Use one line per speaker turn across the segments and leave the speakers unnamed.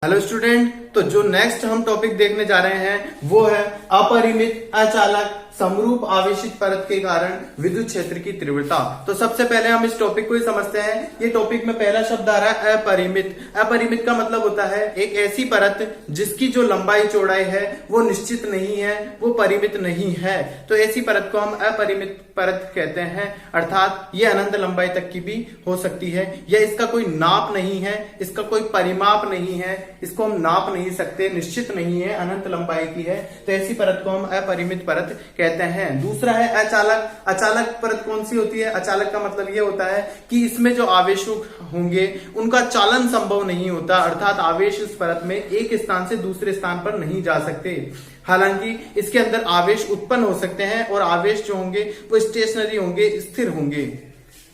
Hello student, तो जो next हम टॉपिक देखने जा रहे हैं वो है अपरिमित अचालक समरूप आवेशित परत के कारण विद्युत क्षेत्र की तीव्रता। तो सबसे पहले हम इस टॉपिक को ही समझते हैं। ये टॉपिक में पहला शब्द आ रहा है अपरिमित। अपरिमित का मतलब होता है एक ऐसी परत जिसकी जो लंबाई चौड़ाई है वो निश्चित नहीं है, वो परिमित नहीं है। तो ऐसी परत को हम अपरिमित परत कहते हैं, अर्थात ये अनंत लंबाई तक की भी हो सकती है, या इसका कोई नाप नहीं है, इसका कोई परिमाप नहीं है, इसको हम नाप नहीं सकते, निश्चित नहीं है, अनंत लंबाई की है। तो ऐसी परत को हम अपरिमित परत कहते हैं। दूसरा है अचालक। अचालक परत कौन सी होती है? अचालक का मतलब ये होता है कि इसमें जो आवेश होंगे उनका चालन संभव नहीं होता, अर्थात आवेश इस परत में एक स्थान से दूसरे स्थान पर नहीं जा सकते। हालांकि इसके अंदर आवेश उत्पन्न हो सकते हैं और आवेश जो होंगे वो स्टेशनरी होंगे, स्थिर होंगे।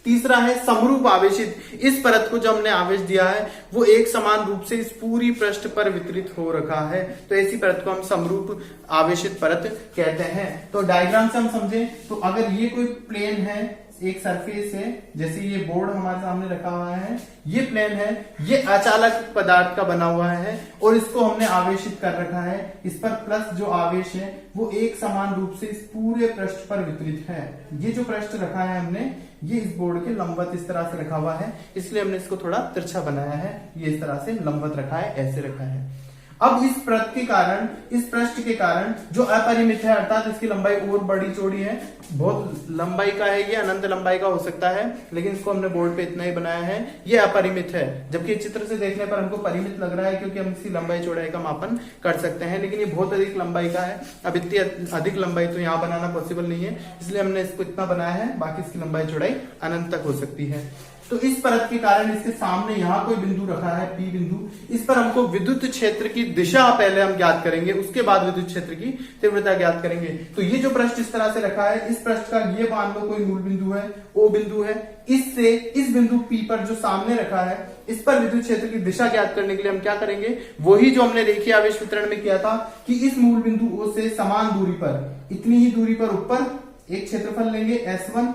तीसरा है समरूप आवेशित। इस परत को जो हमने आवेश दिया है वो एक समान रूप से इस पूरी पृष्ठ पर वितरित हो रखा है। तो ऐसी परत को हम समरूप आवेशित परत कहते हैं। तो डायग्राम से हम समझें तो अगर ये कोई प्लेन है, एक सरफेस है, जैसे ये बोर्ड हमारे सामने रखा हुआ है, ये प्लेन है, ये अचालक पदार्थ का बना हुआ है और इसको हमने आवेशित कर रखा है। इस पर प्लस जो आवेश है वो एक समान रूप से इस पूरे पृष्ठ पर वितरित है। ये जो पृष्ठ रखा है हमने, ये इस बोर्ड के लंबवत इस तरह से रखा हुआ है, इसलिए हमने इसको थोड़ा तिरछा बनाया है। ये इस तरह से लंबवत रखा है, ऐसे रखा है। अब इस परत के कारण, इस पृष्ठ के कारण जो अपरिमित है, अर्थात इसकी लंबाई और बड़ी चौड़ी है, बहुत लंबाई का है, ये अनंत लंबाई का हो सकता है, लेकिन इसको हमने बोर्ड पे इतना ही बनाया है, ये अपरिमित है। जबकि चित्र से देखने पर हमको परिमित लग रहा है क्योंकि हम इसकी लंबाई चौड़ाई का मापन कर सकते हैं, लेकिन ये बहुत अधिक लंबाई का है। अब इतनी अधिक लंबाई तो यहाँ बनाना पॉसिबल नहीं है, इसलिए हमने इसको इतना बनाया है, बाकी इसकी लंबाई चौड़ाई अनंत तक हो सकती है। तो इस परत के कारण इसके सामने यहाँ कोई बिंदु रखा है, P बिंदु। इस पर हमको विद्युत क्षेत्र की दिशा पहले हम ज्ञात करेंगे, उसके बाद विद्युत क्षेत्र की तीव्रता ज्ञात करेंगे। तो ये जो पृष्ठ इस तरह से रखा है, इस पृष्ठ का ये मान लो कोई मूल बिंदु है, O बिंदु है। इससे इस बिंदु P पर जो सामने रखा है, इस पर विद्युत क्षेत्र की दिशा ज्ञात करने के लिए हम क्या करेंगे? वही जो हमने रेखीय आवेश वितरण में किया था कि इस मूल बिंदु O से समान दूरी पर, इतनी ही दूरी पर ऊपर एक क्षेत्रफल लेंगे S1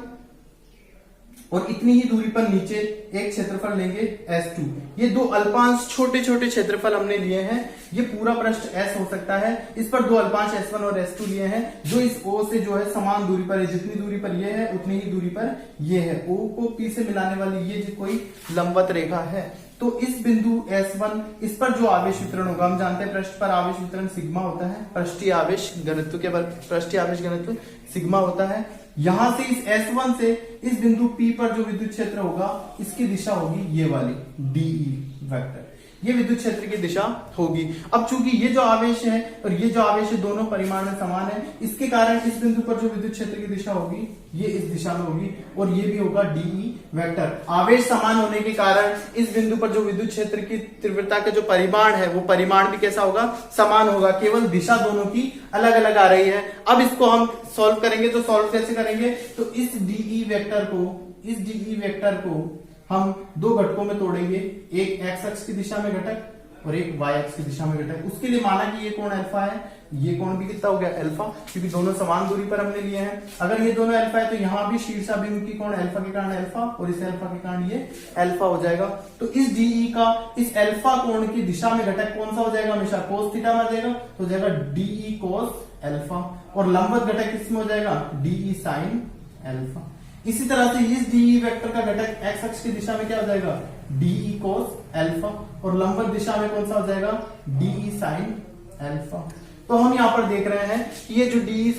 और इतनी ही दूरी पर नीचे एक क्षेत्रफल लेंगे S2। ये दो अल्पांश छोटे छोटे क्षेत्रफल हमने लिए हैं। ये पूरा पृष्ठ S हो सकता है, इस पर दो अल्पांश S1 और S2 लिए हैं, जो इस O से जो है समान दूरी पर है। जितनी दूरी पर ये है उतनी ही दूरी पर ये है। O को P से मिलाने वाली ये जो कोई लंबवत रेखा है। तो इस बिंदु S1, इस पर जो आवेश वितरण होगा, हम जानते हैं पृष्ठ पर आवेश वितरण सिग्मा होता है, पृष्ठीय आवेश घनत्व के पृष्ठीय आवेश घनत्व सिग्मा होता है। यहां से इस S1 से इस बिंदु P पर जो विद्युत क्षेत्र होगा, इसकी दिशा होगी ये वाली DE वेक्टर, ये विद्युत क्षेत्र की दिशा होगी। अब चूंकि ये जो आवेश है और ये जो आवेश है दोनों परिमाण में समान है, इसके कारण इस बिंदु पर जो विद्युत क्षेत्र की दिशा होगी ये इस दिशा में होगी और ये भी होगा DE वेक्टर। आवेश समान होने के कारण इस बिंदु पर जो विद्युत क्षेत्र की तीव्रता के जो परिमाण है वो परिमाण भी कैसा होगा? समान होगा, केवल दिशा दोनों की अलग अलग आ रही है। अब इसको हम सॉल्व करेंगे, तो सॉल्व कैसे करेंगे? तो इस DE वेक्टर को हम दो घटकों में तोड़ेंगे, एक x अक्ष की दिशा में घटक और एक y अक्ष की दिशा में घटक। उसके लिए माना कि ये कोण अल्फा है, ये कोण भी कितना हो गया? अल्फा, क्योंकि दोनों समान दूरी पर हमने लिए हैं। अगर ये दोनों अल्फा है तो यहाँ भी शीर्षाभिमुखी कोण अल्फा के कारण अल्फा और इस अल्फा के कारण ये अल्फा हो जाएगा। तो इस DE का इस अल्फा कोण की दिशा में घटक कौन सा हो जाएगा? हमेशा कोस थीटा में जाएगा, तो हो जाएगा DE कोस अल्फा, और लंबवत घटक किसमें हो जाएगा? DE sine alpha. इसी तरह से इस DE वेक्टर का घटक x अक्ष की दिशा में क्या हो जाएगा? DE कोस अल्फा, और लंबवत दिशा में कौन सा हो जाएगा? DE sine alpha. तो हम यहाँ पर देख रहे हैं कि ये जो DE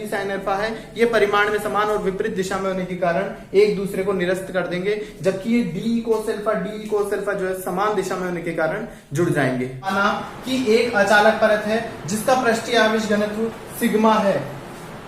साइन अल्फा है, ये परिमाण में समान और विपरीत दिशा में होने के कारण एक दूसरे को निरस्त कर देंगे, जबकि ये DE कोस अल्फा जो है समान दिशा में होने के कारण जुड़ जाएंगे। माना कि एक अचालक परत है जिसका पृष्ठीय आवेश घनत्व सिग्मा है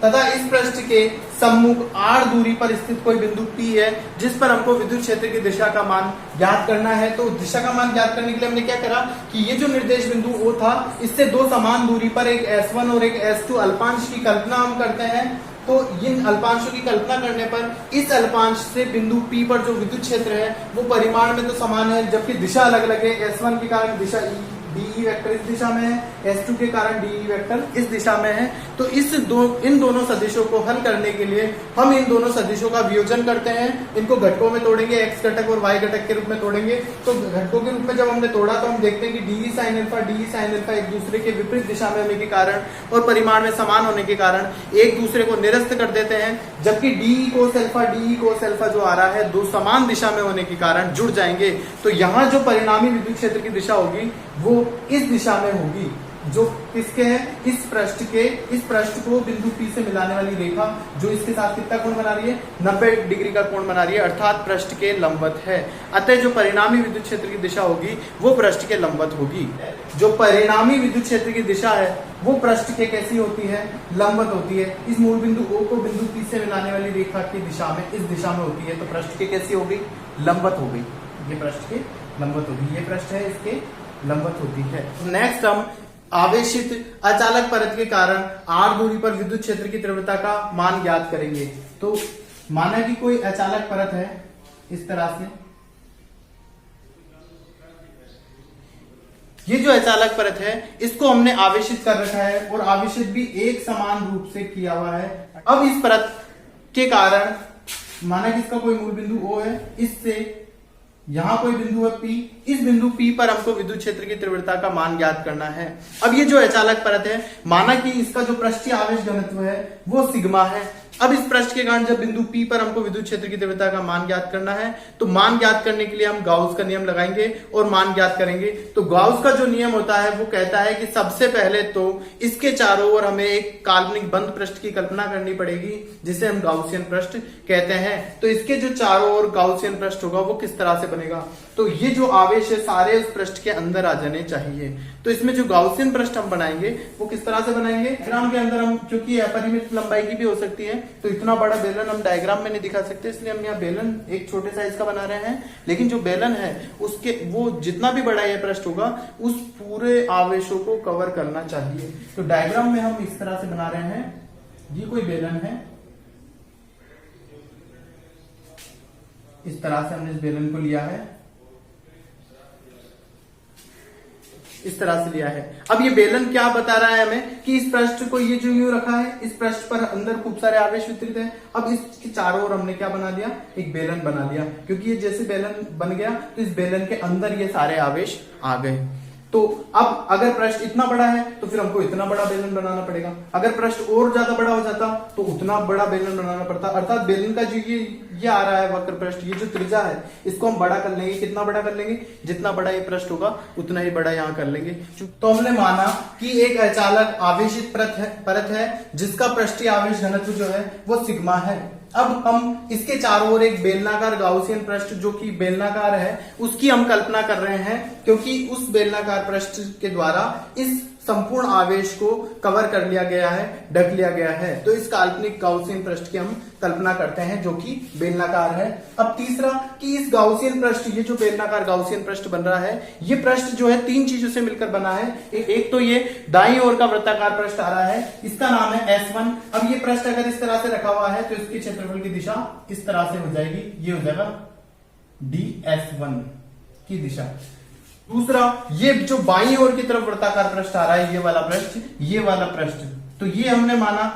तथा इस पृष्ठ के सम्मुख r दूरी पर स्थित कोई बिंदु P है जिस पर हमको विद्युत क्षेत्र की दिशा का मान ज्ञात करना है। तो दिशा का मान ज्ञात करने के लिए हमने क्या करा कि ये जो निर्देश बिंदु O था, इससे दो समान दूरी पर एक S1 और एक S2 अल्पांश की कल्पना हम करते हैं। तो इन अल्पांशों की कल्पना करने पर इस अल्पांश से बिंदु P पर जो विद्युत क्षेत्र है वो परिमाण में तो समान है, जबकि दिशा अलग अलग है। S1 के कारण दिशा E डीई वेक्टर इस दिशा में है, S2 के कारण डीई वेक्टर इस दिशा में है। तो इन दोनों सदिशों को हल करने के लिए हम इन दोनों सदिशों का वियोजन करते हैं, इनको घटकों में तोड़ेंगे, x घटक और y घटक के रूप में तोड़ेंगे। तो घटकों के रूप में जब हमने तोड़ा तो हम देखते हैं कि डीई साइन अल्फा एक दूसरे के विपरीत दिशा में होने के कारण और परिमाण में समान होने के कारण एक दूसरे को निरस्त कर देते हैं, जबकि डीई कोस अल्फा जो आ रहा है दो समान दिशा में होने के कारण जुड़ जाएंगे। तो यहाँ जो परिणामी विद्युत क्षेत्र की दिशा होगी वो इस दिशा में होगी, जो किसके है, इस पृष्ठ को बिंदु P से मिलाने वाली रेखा जो इसके साथ कितना कोण बना रही है, 90 डिग्री का कोण बना रही है, अर्थात पृष्ठ के लंबवत है। अतः जो परिणामी विद्युत क्षेत्र की दिशा होगी वो पृष्ठ के लंबवत होगी। जो परिणामी विद्युत क्षेत्र की दिशा है वो पृष्ठ के कैसी होती है, लंबवत होती है। इस मूल बिंदु O को बिंदु P से मिलाने वाली रेखा की दिशा में इस दिशा में होती है, तो पृष्ठ के कैसी होगी, लंबवत हो गई। ये पृष्ठ के लंबवत होगी, ये पृष्ठ है इसके लंबवत होती है। नेक्स्ट हम आवेशित अचालक परत के कारण r दूरी पर विद्युत क्षेत्र की तीव्रता का मान ज्ञात करेंगे। तो माना कि कोई अचालक परत है इस तरह से, ये जो अचालक परत है इसको हमने आवेशित कर रखा है और आवेशित भी एक समान रूप से किया हुआ है। अब इस परत के कारण माना कि इसका कोई मूल बिंदु O है, इससे यहां कोई बिंदु है P, इस बिंदु P पर हमको विद्युत क्षेत्र की तीव्रता का मान ज्ञात करना है। अब ये जो अचालक परत है, माना कि इसका जो पृष्ठीय आवेश घनत्व है वो सिग्मा है। अब इस पृष्ठ के कारण जब बिंदु P पर हमको विद्युत क्षेत्र की तीव्रता का मान ज्ञात करना है, तो मान ज्ञात करने के लिए हम गाउस का नियम लगाएंगे और मान ज्ञात करेंगे। तो गाउस का जो नियम होता है वो कहता है कि सबसे पहले तो इसके चारों ओर हमें एक काल्पनिक बंद पृष्ठ की कल्पना करनी पड़ेगी, जिसे हम गाउसियन पृष्ठ कहते हैं। तो इसके जो चारों ओर गाउसियन पृष्ठ होगा वो किस तरह से बनेगा, तो ये जो आवेश है सारे उस पृष्ठ के अंदर आ जाने चाहिए। तो इसमें जो गाउसियन पृष्ठ हम बनाएंगे वो किस तरह से बनाएंगे, डायग्राम के अंदर हम, क्योंकि अपरिमित लंबाई की भी हो सकती है, तो इतना बड़ा बेलन हम डायग्राम में नहीं दिखा सकते, इसलिए हम यहाँ बेलन एक छोटे साइज का बना रहे हैं। लेकिन जो बेलन है उसके वो जितना भी बड़ा यह पृष्ठ होगा उस पूरे आवेशों को कवर करना चाहिए। तो डायग्राम में हम इस तरह से बना रहे हैं, ये कोई बेलन है, इस तरह से हमने इस बेलन को लिया है, इस तरह से लिया है। अब ये बेलन क्या बता रहा है हमें कि इस पृष्ठ को ये जो यूं रखा है, इस पृष्ठ पर अंदर खूब सारे आवेश वितरित हैं। अब इसके चारों ओर हमने क्या बना दिया, एक बेलन बना लिया, क्योंकि ये जैसे बेलन बन गया तो इस बेलन के अंदर ये सारे आवेश आ गए। तो अब अगर पृष्ठ इतना बड़ा है तो फिर हमको इतना बड़ा बेलन बनाना पड़ेगा, अगर पृष्ठ और ज्यादा बड़ा हो जाता तो उतना बड़ा बेलन बनाना पड़ता। अर्थात बेलन का जो ये आ रहा है वक्र पृष्ठ, ये जो त्रिज्या है इसको हम बड़ा कर लेंगे। कितना बड़ा कर लेंगे, जितना बड़ा ये पृष्ठ होगा उतना ही बड़ा यहाँ कर लेंगे। तो हमने माना कि एक अचालक आवेशित परत है जिसका पृष्ठीय आवेश घनत्व जो है वो सिग्मा है। अब हम इसके चारों ओर एक बेलनाकार गाउसियन पृष्ठ जो कि बेलनाकार है उसकी हम कल्पना कर रहे हैं, क्योंकि उस बेलनाकार पृष्ठ के द्वारा इस संपूर्ण आवेश को कवर कर लिया गया है, ढक लिया गया है। तो इस काल्पनिक गाउसियन पृष्ठ की हम कल्पना करते हैं जो कि बेलनाकार है। अब तीसरा कि इस गाउसियन पृष्ठ, ये जो बेलनाकार गाउसियन पृष्ठ बन रहा है, ये पृष्ठ जो है तीन चीजों से मिलकर बना है। एक तो ये दाईं ओर का वृत्ताकार पृष्ठ आ रहा है, इसका नाम है S1। अब ये पृष्ठ अगर इस तरह से रखा हुआ है तो इसके क्षेत्रफल की दिशा इस तरह से हो जाएगी, ये हो जाएगा DS1 की दिशा। दूसरा, ये जो बाईं ओर की तरफ वृत्ताकार पृष्ठ आ रहा है, ये वाला पृष्ठ, तो ये हमने माना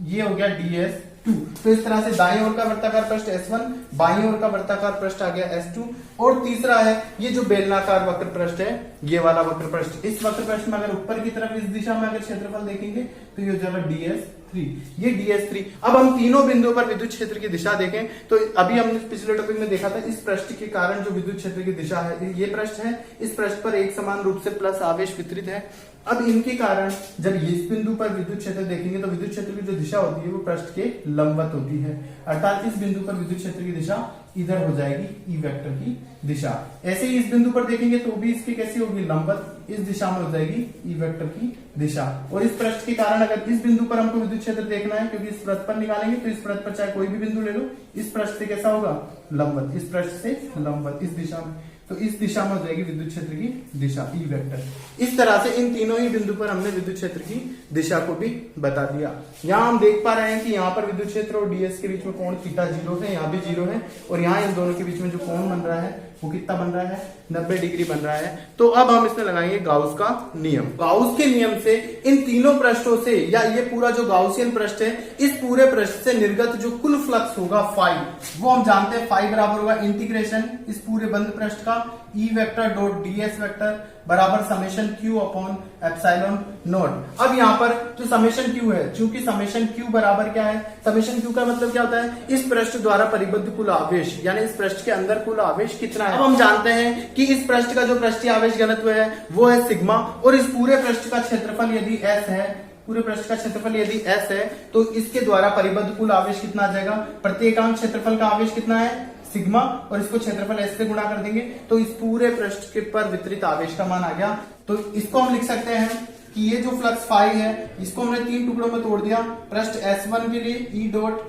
ये हो गया DS2। तो इस तरह से दाईं ओर का वृत्ताकार पृष्ठ S1, बाईं ओर का वृत्ताकार पृष्ठ आ गया S2। और तीसरा है ये जो बेलनाकार वक्र पृष्ठ है, ये वाला वक्र पृष्ठ। इस वक्र पृष्ठ में अगर ऊपर की तरफ इस दिशा में अगर क्षेत्रफल देखेंगे तो ये हो जाएगा DS3, ये DS3। अब हम तीनों बिंदुओं पर विद्युत क्षेत्र की दिशा देखें तो अभी हमने पिछले टॉपिक में देखा था, इस पृष्ठ के कारण जो विद्युत क्षेत्र की दिशा है, ये पृष्ठ है, इस पृष्ठ पर एक समान रूप से प्लस आवेश वितरित है। अब इनके कारण जब इस बिंदु पर विद्युत क्षेत्र देखेंगे तो विद्युत क्षेत्र की जो दिशा होती है वो पृष्ठ के लंबवत होती है, अर्थात इस बिंदु पर विद्युत क्षेत्र की दिशा इधर हो जाएगी, ई वेक्टर की दिशा। ऐसे ही इस बिंदु पर देखेंगे तो भी इसकी कैसी होगी, लंबवत, इस दिशा में हो जाएगी ई वेक्टर की दिशा। और इस पृष्ठ के कारण अगर इस बिंदु पर हमको विद्युत क्षेत्र देखना है, क्योंकि इस पृष्ठ पर निकालेंगे तो इस पृष्ठ पर चाहे कोई भी बिंदु ले लो, इस पृष्ठ से कैसा होगा, लंबवत, इस पृष्ठ से लंबवत, इस दिशा में, तो इस दिशा में हो जाएगी विद्युत क्षेत्र की दिशा, ई वेक्टर। इस तरह से इन तीनों ही बिंदु पर हमने विद्युत क्षेत्र की दिशा को भी बता दिया। यहाँ हम देख पा रहे हैं कि यहाँ पर विद्युत क्षेत्र और DS के बीच में कोण थीटा 0 है, यहाँ भी 0 है, और यहाँ इन दोनों के बीच में जो कोण बन रहा है वो कितना बन रहा है, 90 डिग्री बन रहा है। तो अब हम इसमें लगाएंगे गाउस का नियम। गाउस के नियम से इन तीनों पृष्ठों से, या ये पूरा जो गाउसियन पृष्ठ है, इस पूरे पृष्ठ से निर्गत जो कुल फ्लक्स होगा फाई, वो हम जानते हैं फाई बराबर होगा इंटीग्रेशन इस पूरे बंद पृष्ठ का ई वेक्टर डॉट ds वेक्टर बराबर summation q upon epsilon naught. अब यहाँ पर जो समेशन q है, चूंकि समेशन q बराबर क्या है, समेशन q का मतलब क्या होता है, इस पृष्ठ द्वारा परिबद्ध कुल आवेश, यानी इस पृष्ठ के अंदर कुल आवेश कितना है। अब हम जानते हैं कि इस पृष्ठ का जो पृष्ठीय आवेश घनत्व है वो है सिग्मा, और इस पूरे पृष्ठ का क्षेत्रफल यदि s है, पूरे पृष्ठ का क्षेत्रफल यदि s है, तो इसके द्वारा परिबद्ध कुल आवेश कितना आ जाएगा, प्रत्येकांक क्षेत्रफल का आवेश कितना है सिग्मा, और इसको क्षेत्रफल s से गुणा कर देंगे तो इस पूरे पृष्ठ के पर वितरित आवेश का मान आ गया। तो इसको हम लिख सकते हैं कि ये जो फ्लक्स फाई है इसको हमने 3 टुकड़ों में तोड़ दिया। पृष्ठ S1 के लिए E dot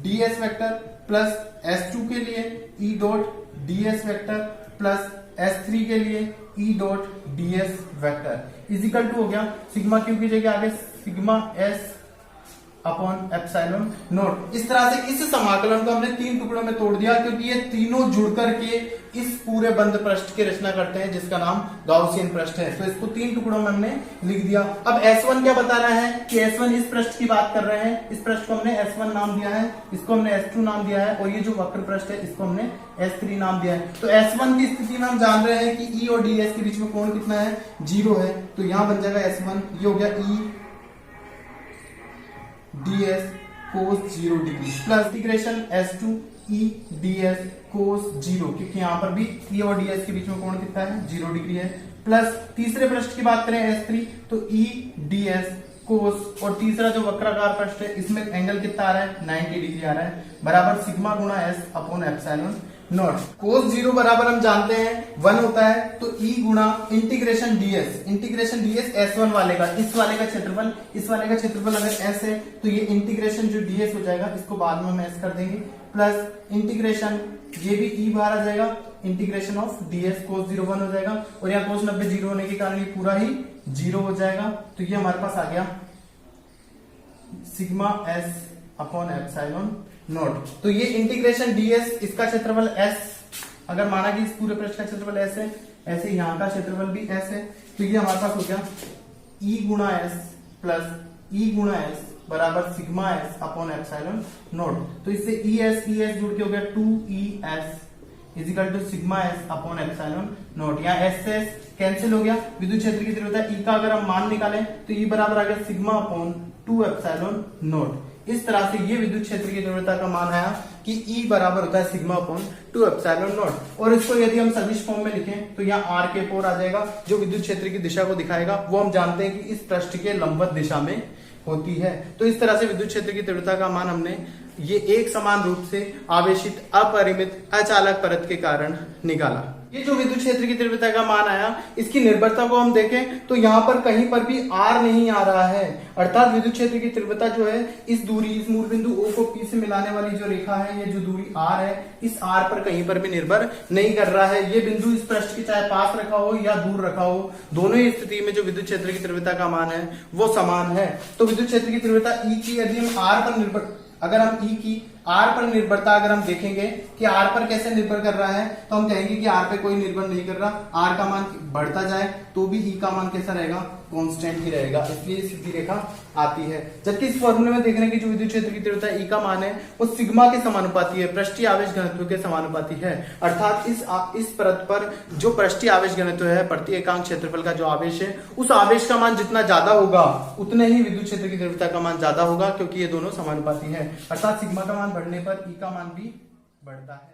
ds vector plus S2 के लिए E dot ds vector plus S3 के लिए E dot ds vector is equal to हो गया सिग्मा क्यू की जगह आगे sigma s upon epsilon naught. इस तरह से इस समाकलन को हमने 3 टुकड़ों में तोड़ दिया, क्योंकि ये तीनों जुड़ करके इस पूरे बंद पृष्ठ की रचना करते हैं जिसका नाम गाउसियन पृष्ठ है। तो इसको 3 टुकड़ों में हमने लिख दिया। अब S1 क्या बता रहा है कि S1 इस पृष्ठ की बात कर रहे हैं, इस पृष्ठ को हमने S1 नाम दिया है, इसको हमने S2 नाम दिया है, और ये जो वक्र पृष्ठ है इसको हमने S3 नाम दिया है। तो S1 की स्थिति में हम जान रहे हैं कि E और ds के बीच में कोण कितना है, 0 है। तो यहां बन जाएगा S1, ये हो गया E ds cos 0 degree plus integration S2 E ds cos 0, क्योंकि यहां पर भी E और ds के बीच में कोण कितना है, 0 डिग्री है। प्लस तीसरे पृष्ठ की बात करें S3, तो E ds cos, और तीसरा जो वक्राकार पृष्ठ है इसमें एंगल कितना आ रहा है, 90 डिग्री आ रहा है, बराबर सिग्मा गुणा s upon epsilon not. cos 0 बराबर हम जानते हैं 1 होता है, तो E गुणा इंटीग्रेशन ds S1 वाले का, इस वाले का क्षेत्रफल, इस वाले का क्षेत्रफल अगर S है तो ये इंटीग्रेशन जो ds हो जाएगा इसको बाद में हम s कर देंगे, प्लस इंटीग्रेशन ये भी E बाहर आ जाएगा, इंटीग्रेशन ऑफ ds cos 0 1 हो जाएगा, और यहाँ cos 90 0 होने के कारण ये पूरा ही 0 हो जाएगा। तो ये हमारे पास आ गया sigma s upon epsilon naught. तो ये इंटीग्रेशन ds, इसका क्षेत्रफल s, अगर माना कि इस पूरे पृष्ठ का क्षेत्रफल s है, ऐसे यहाँ का क्षेत्रफल भी s है, तो ये हमारे पास हो गया E गुणा s प्लस E गुणा s बराबर sigma s upon epsilon naught. तो इससे ES जुड़ के हो गया 2ES is equal to sigma s upon epsilon naught. यहाँ s से s कैंसिल हो गया, विद्युत क्षेत्र की तीव्रता E का अगर हम मान निकालें तो E बराबर आ गया सिग्मा अपॉन 2 एप्सिलॉन नॉट। इस तरह से ये विद्युत क्षेत्र की तीव्रता का मान आया कि E बराबर होता है सिग्मा अपॉन 2 एप्सिलॉन नॉट। और इसको यदि हम सदिश फॉर्म में लिखें तो यहाँ r के 4 आ जाएगा, जो विद्युत क्षेत्र की दिशा को दिखाएगा। वो हम जानते हैं कि इस पृष्ठ के लंबवत दिशा में होती है। तो इस तरह से विद्युत क्षेत्र की तीव्रता का मान हमने ये एक समान रूप से आवेशित अपरिमित अचालक परत के कारण निकाला। ये जो विद्युत क्षेत्र की तीव्रता का मान आया, इसकी निर्भरता को हम देखें तो यहाँ पर कहीं पर भी r नहीं आ रहा है, अर्थात विद्युत क्षेत्र की तीव्रता जो है इस दूरी, इस मूल बिंदु O को P से मिलाने वाली जो रेखा है, ये जो दूरी r है, इस r पर कहीं पर भी निर्भर नहीं कर रहा है। ये बिंदु इस पृष्ठ के चाहे पास रखा हो या दूर रखा हो, दोनों ही स्थिति में जो विद्युत क्षेत्र की तीव्रता का मान है वो समान है। तो विद्युत क्षेत्र की तीव्रता E की यदि हम r पर निर्भर, अगर हम E की R पर निर्भरता अगर हम देखेंगे कि R पर कैसे निर्भर कर रहा है, तो हम कहेंगे कि R पे कोई निर्भर नहीं कर रहा। R का मान बढ़ता जाए तो भी E का मान कैसा रहेगा, कांस्टेंट ही रहेगा, इसलिए सीधी रेखा आती है। जबकि इस फॉर्मूले में देख रहे हैं कि जो विद्युत क्षेत्र की तीव्रता E का मान है वो सिग्मा के समानुपाती है, पृष्ठीय आवेश घनत्व के समानुपाती है। अर्थात इस परत पर जो पृष्ठीय आवेश घनत्व है, प्रति एकांक क्षेत्रफल का जो आवेश है, उस आवेश का मान जितना ज्यादा होगा उतने ही विद्युत क्षेत्र की तीव्रता का मान ज्यादा होगा, क्योंकि ये दोनों समानुपाती है। अर्थात सिग्मा का मान बढ़ने पर E का मान भी बढ़ता है।